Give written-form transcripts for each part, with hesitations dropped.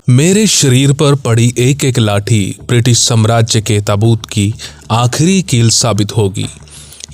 मेरे शरीर पर पड़ी एक एक लाठी ब्रिटिश साम्राज्य के ताबूत की आखिरी कील साबित होगी।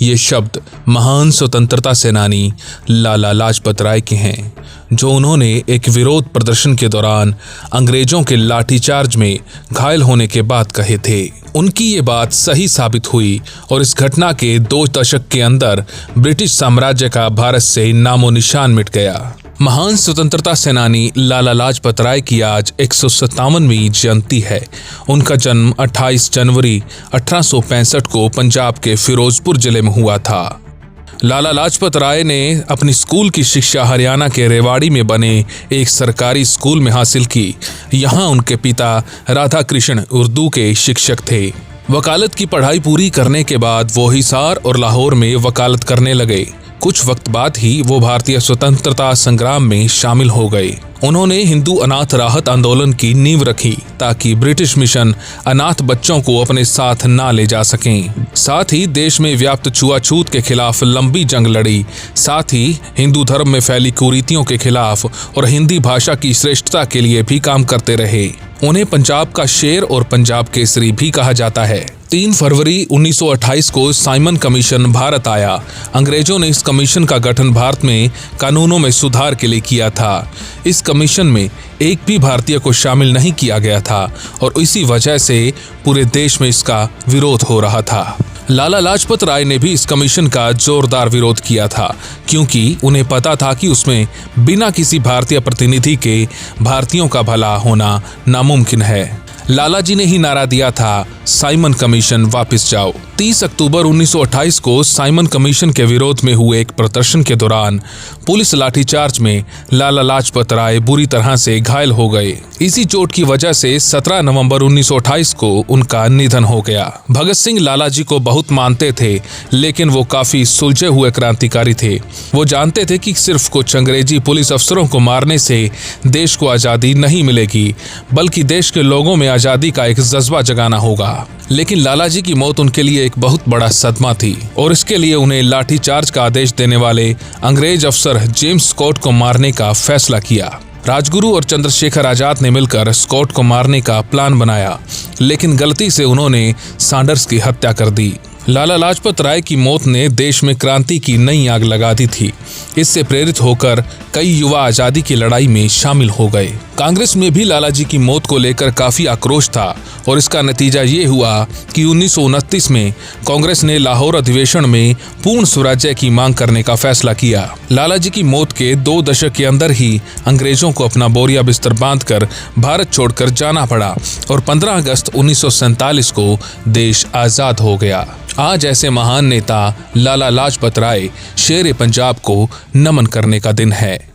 ये शब्द महान स्वतंत्रता सेनानी लाला लाजपत राय के हैं, जो उन्होंने एक विरोध प्रदर्शन के दौरान अंग्रेजों के लाठीचार्ज में घायल होने के बाद कहे थे। उनकी ये बात सही साबित हुई और इस घटना के 2 दशक के अंदर ब्रिटिश साम्राज्य का भारत से नामो निशान मिट गया। महान स्वतंत्रता सेनानी लाला लाजपत राय की आज 157वीं जयंती है। उनका जन्म 28 जनवरी 1865 को पंजाब के फिरोजपुर जिले में हुआ था। लाला लाजपत राय ने अपनी स्कूल की शिक्षा हरियाणा के रेवाड़ी में बने एक सरकारी स्कूल में हासिल की। यहाँ उनके पिता राधा कृष्ण उर्दू के शिक्षक थे। वकालत की पढ़ाई पूरी करने के बाद वो हिसार और लाहौर में वकालत करने लगे। कुछ वक्त बाद ही वो भारतीय स्वतंत्रता संग्राम में शामिल हो गए। उन्होंने हिंदू अनाथ राहत आंदोलन की नींव रखी ताकि ब्रिटिश मिशन अनाथ बच्चों को अपने साथ ना ले जा सकें। साथ ही देश में व्याप्त छुआछूत के खिलाफ लंबी जंग लड़ी। साथ ही हिंदू धर्म में फैली कुरीतियों के खिलाफ और हिंदी भाषा की श्रेष्ठता के लिए भी काम करते रहे। उन्हें पंजाब का शेर और पंजाब केसरी भी कहा जाता है। 3 फरवरी 1928 को साइमन कमीशन भारत आया। अंग्रेजों ने इस कमीशन का गठन भारत में कानूनों में सुधार के लिए किया था। इस कमीशन में एक भी भारतीय को शामिल नहीं किया गया था और इसी वजह से पूरे देश में इसका विरोध हो रहा था। लाला लाजपत राय ने भी इस कमीशन का जोरदार विरोध किया था, क्योंकि उन्हें पता था कि उसमें बिना किसी भारतीय प्रतिनिधि के भारतीयों का भला होना नामुमकिन है। लाला जी ने ही नारा दिया था, साइमन कमीशन वापस जाओ। 30 अक्टूबर 1928 को साइमन कमीशन के विरोध में हुए एक प्रदर्शन के दौरान पुलिस लाठीचार्ज में लाला लाजपत राय बुरी तरह से घायल हो गए। इसी चोट की वजह से 17 नवंबर 1928 को उनका निधन हो गया। भगत सिंह लाला जी को बहुत मानते थे, लेकिन वो काफी सुलझे हुए क्रांतिकारी थे। वो जानते थे कि सिर्फ कुछ अंग्रेजी पुलिस अफसरों को मारने से देश को आजादी नहीं मिलेगी, बल्कि देश के लोगों में आजादी का एक जज्बा जगाना होगा। लेकिन लाला जी की मौत उनके लिए एक बहुत बड़ा सदमा थी और इसके लिए उन्हें लाठीचार्ज का आदेश देने वाले अंग्रेज अफसर जेम्स स्कॉट को मारने का फैसला किया। राजगुरु और चंद्रशेखर आजाद ने मिलकर स्कॉट को मारने का प्लान बनाया, लेकिन गलती से उन्होंने सैंडर्स की हत्या कर दी। लाला लाजपत राय की मौत ने देश में क्रांति की नई आग लगा दी थी। इससे प्रेरित होकर कई युवा आजादी की लड़ाई में शामिल हो गए। कांग्रेस में भी लाला जी की मौत को लेकर काफी आक्रोश था और इसका नतीजा ये हुआ कि 1929 में कांग्रेस ने लाहौर अधिवेशन में पूर्ण स्वराज्य की मांग करने का फैसला किया। लाला जी की मौत के 2 दशक के अंदर ही अंग्रेजों को अपना बोरिया बिस्तर बांधकर भारत छोड़कर जाना पड़ा और 15 अगस्त 1947 को देश आजाद हो गया। आज ऐसे महान नेता लाला लाजपत राय शेर पंजाब को नमन करने का दिन है।